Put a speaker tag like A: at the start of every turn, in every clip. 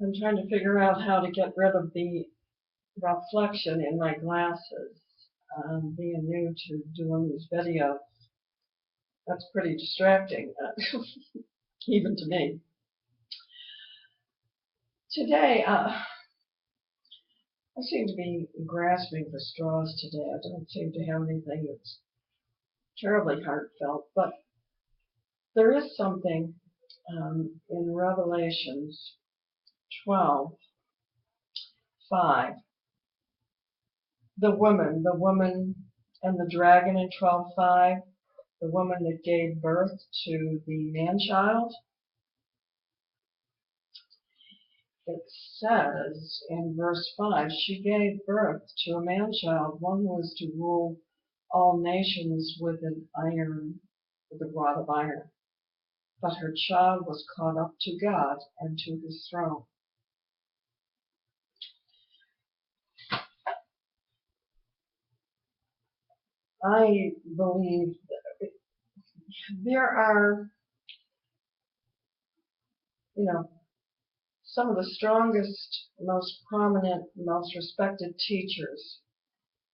A: I'm trying to figure out how to get rid of the reflection in my glasses. Being new to doing these videos, that's pretty distracting, even to me. Today, I seem to be grasping for straws today. I don't seem to have anything that's terribly heartfelt, but there is something in Revelations 12:5. The woman and the dragon in 12:5, the woman that gave birth to the man-child. It says in verse 5, she gave birth to a man-child, one who was to rule all nations with a rod of iron. But her child was caught up to God and to his throne. I believe that there are, some of the strongest, most prominent, most respected teachers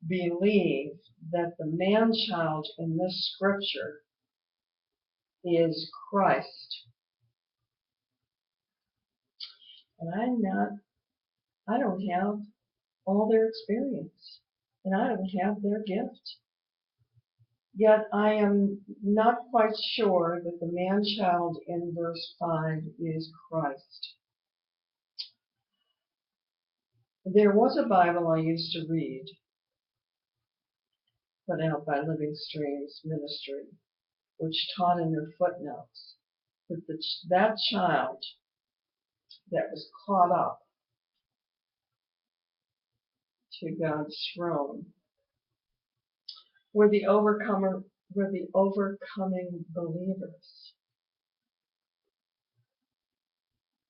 A: believe that the man-child in this scripture is Christ. And I don't have all their experience, and I don't have their gift. Yet I am not quite sure that the man-child in verse 5 is Christ. There was a Bible I used to read, put out by Living Streams Ministry, which taught in their footnotes that that child that was caught up to God's throne were the overcoming believers.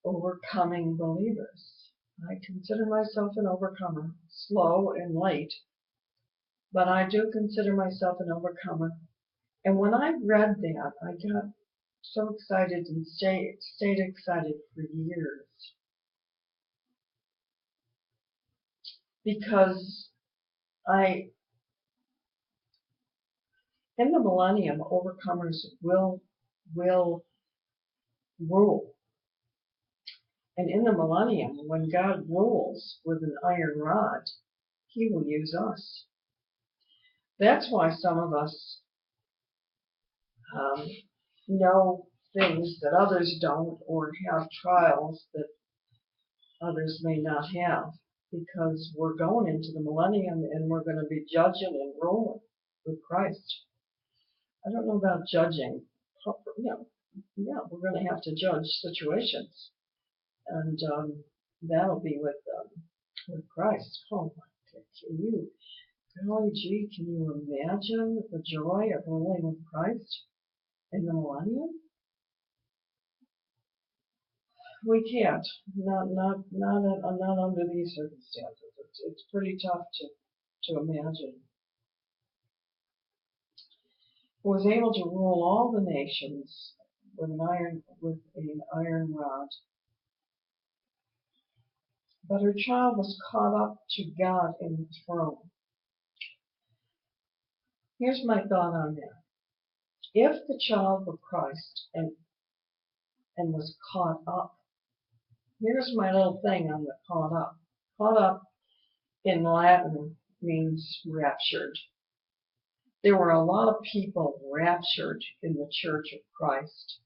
A: Overcoming believers. I consider myself an overcomer, slow and late, but I do consider myself an overcomer. And when I read that, I got so excited and stayed excited for years. Because in the millennium, overcomers will rule. And in the millennium, when God rules with an iron rod, he will use us. That's why some of us know things that others don't, or have trials that others may not have, because we're going into the millennium and we're going to be judging and ruling with Christ. I don't know about judging. Yeah, we're going to have to judge situations, and that'll be with Christ. Oh my God, golly gee, can you imagine the joy of ruling with Christ in the millennium? We can't. Not under these circumstances. It's pretty tough to imagine. Who was able to rule all the nations with an iron rod. But her child was caught up to God in the throne. Here's my thought on that. If the child were Christ and was caught up, here's my little thing on the caught up. Caught up in Latin means raptured. There were a lot of people raptured in the Church of Christ.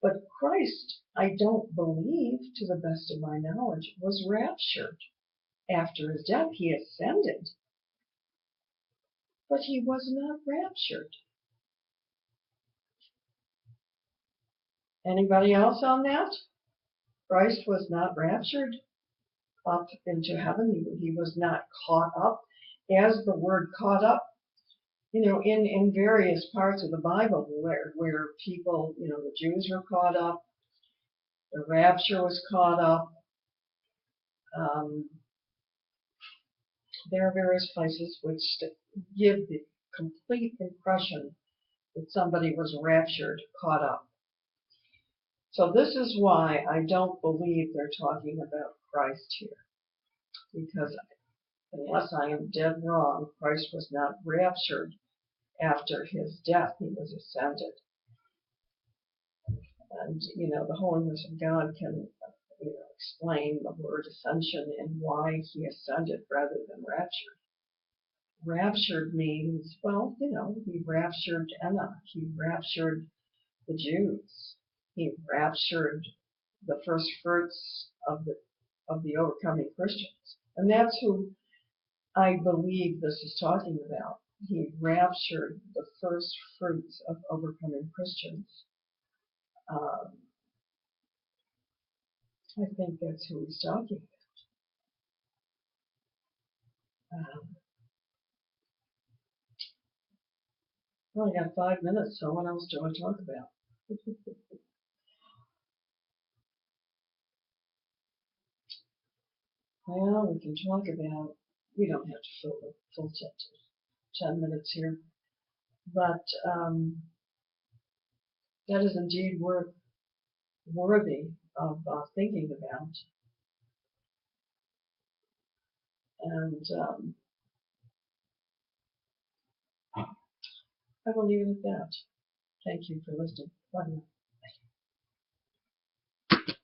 A: But Christ, I don't believe, to the best of my knowledge, was raptured. After his death, he ascended. But he was not raptured. Anybody else on that? Christ was not raptured up into heaven. He was not caught up. As the word caught up, in various parts of the Bible where people, the Jews were caught up, the rapture was caught up. There are various places which give the complete impression that somebody was raptured, caught up. So this is why I don't believe they're talking about Christ here, because unless I am dead wrong, Christ was not raptured after his death. He was ascended. And, the holiness of God can, explain the word ascension and why he ascended rather than raptured. Raptured means, well, he raptured Enoch. He raptured the Jews. He raptured the first fruits of the overcoming Christians. And that's who I believe this is talking about. He raptured the first fruits of overcoming Christians. I think that's who he's talking about. I only got 5 minutes, so what else do I talk about? Well, we can talk about, we don't have to fill the full 10 minutes here, but that is indeed worthy of thinking about. And I will leave it at that. Thank you for listening. Bye now.